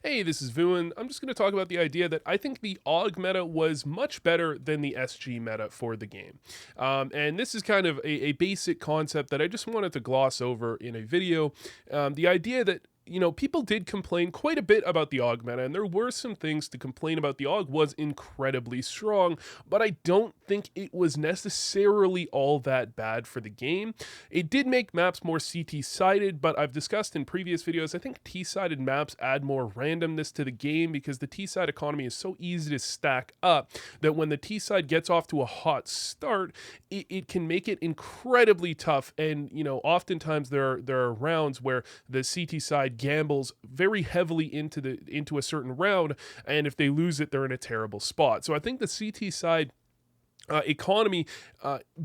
Hey, this is Vuan. I'm just going to talk about the idea that I think the AUG meta was much better than the SG meta for the game. And this is kind of a basic concept that I just wanted to gloss over in a video. The idea that people did complain quite a bit about the AUG meta, and there were some things to complain about. The AUG was incredibly strong, but I don't think it was necessarily all that bad for the game. It did make maps more CT-sided, but I've discussed in previous videos, I think T-sided maps add more randomness to the game because the T-side economy is so easy to stack up that when the T-side gets off to a hot start, it can make it incredibly tough. And, oftentimes there are rounds where the CT side gambles very heavily into a certain round, and if they lose it, they're in a terrible spot. So I think the CT side economy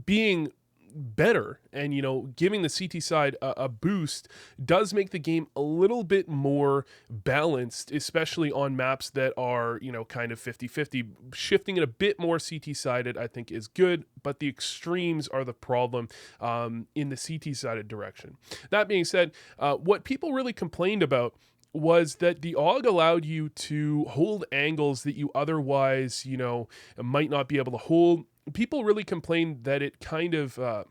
being better and giving the CT side a boost does make the game a little bit more balanced, especially on maps that are kind of 50-50. Shifting it a bit more CT sided I think is good, but the extremes are the problem in the CT sided direction. That being said, what people really complained about was that the AUG allowed you to hold angles that you otherwise might not be able to hold. People really complained that it kind of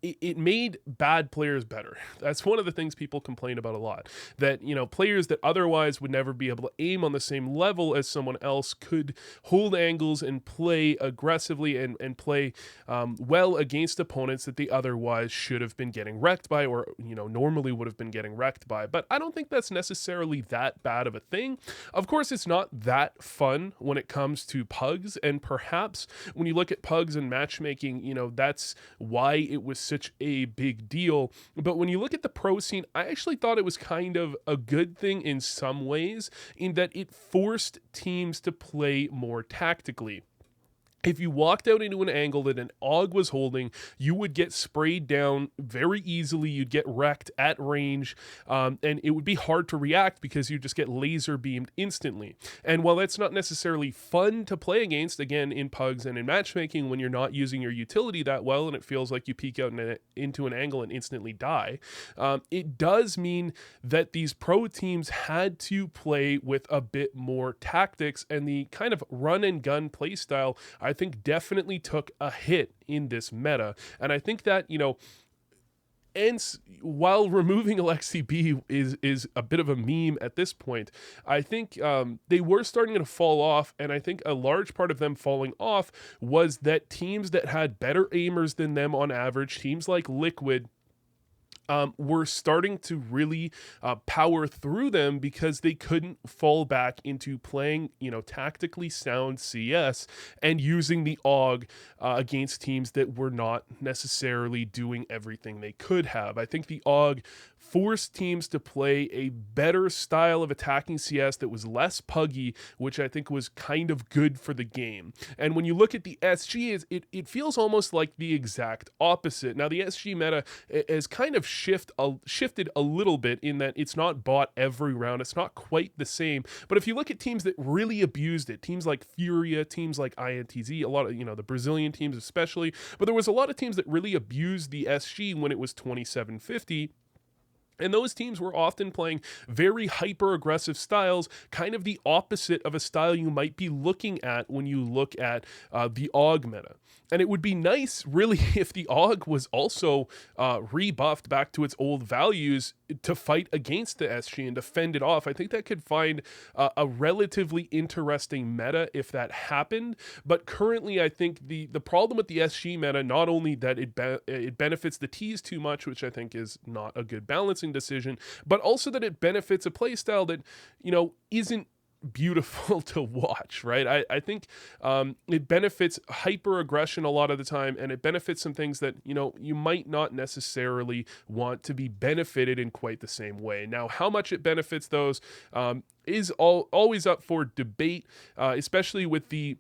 it made bad players better. That's one of the things people complain about a lot. That, players that otherwise would never be able to aim on the same level as someone else could hold angles and play aggressively and play well against opponents that they otherwise should have been getting wrecked by, or, normally would have been getting wrecked by. But I don't think that's necessarily that bad of a thing. Of course, it's not that fun when it comes to pugs, and perhaps when you look at pugs and matchmaking, that's why it was such a big deal. But when you look at the pro scene, I actually thought it was kind of a good thing in some ways, in that it forced teams to play more tactically. If you walked out into an angle that an AUG was holding, you would get sprayed down very easily. You'd get wrecked at range, and it would be hard to react because you just get laser beamed instantly. And while that's not necessarily fun to play against, again, in pugs and in matchmaking, when you're not using your utility that well and it feels like you peek out into an angle and instantly die, it does mean that these pro teams had to play with a bit more tactics, and the kind of run and gun play style I think definitely took a hit in this meta. And I think that, ends while removing Alexi B is a bit of a meme at this point. I think they were starting to fall off, and I think a large part of them falling off was that teams that had better aimers than them on average, teams like Liquid, were starting to really power through them because they couldn't fall back into playing, tactically sound CS and using the AUG against teams that were not necessarily doing everything they could have. I think the AUG forced teams to play a better style of attacking CS that was less puggy, which I think was kind of good for the game. And when you look at the SG, it feels almost like the exact opposite. Now, the SG meta has kind of shifted a little bit in that it's not bought every round. It's not quite the same. But if you look at teams that really abused it, teams like Furia, teams like INTZ, a lot of, the Brazilian teams especially, but there was a lot of teams that really abused the SG when it was 2750. And those teams were often playing very hyper-aggressive styles, kind of the opposite of a style you might be looking at when you look at the AUG meta. And it would be nice, really, if the AUG was also rebuffed back to its old values to fight against the SG and defend it off. I think that could find a relatively interesting meta if that happened. But currently, I think the problem with the SG meta, not only that it benefits the Ts too much, which I think is not a good balancing decision, but also that it benefits a playstyle that, isn't beautiful to watch, right? I think it benefits hyper aggression a lot of the time, and it benefits some things that you might not necessarily want to be benefited in quite the same way. Now, how much it benefits those is always up for debate, especially with the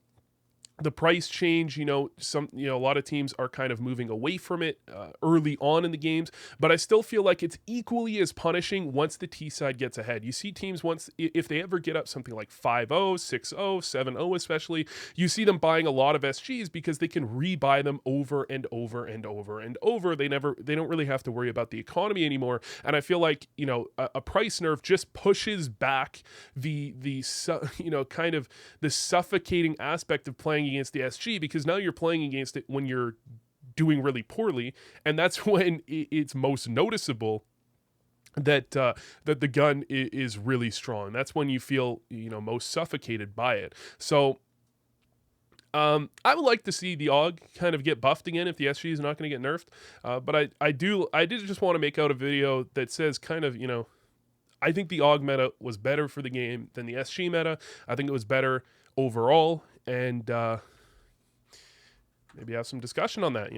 the price change, a lot of teams are kind of moving away from it early on in the games, but I still feel like it's equally as punishing once the T side gets ahead. You see teams once, if they ever get up something like 5-0, 6-0, 7-0 especially, you see them buying a lot of SGs because they can rebuy them over and over and over and over. They don't really have to worry about the economy anymore. And I feel like, a price nerf just pushes back the kind of the suffocating aspect of playing against the SG, because now you're playing against it when you're doing really poorly, and that's when it's most noticeable that that the gun is really strong. That's when you feel most suffocated by it. So I would like to see the AUG kind of get buffed again if the SG is not going to get nerfed. But I did just want to make out a video that says kind of I think the AUG meta was better for the game than the SG meta. I think it was better overall, and maybe have some discussion on that,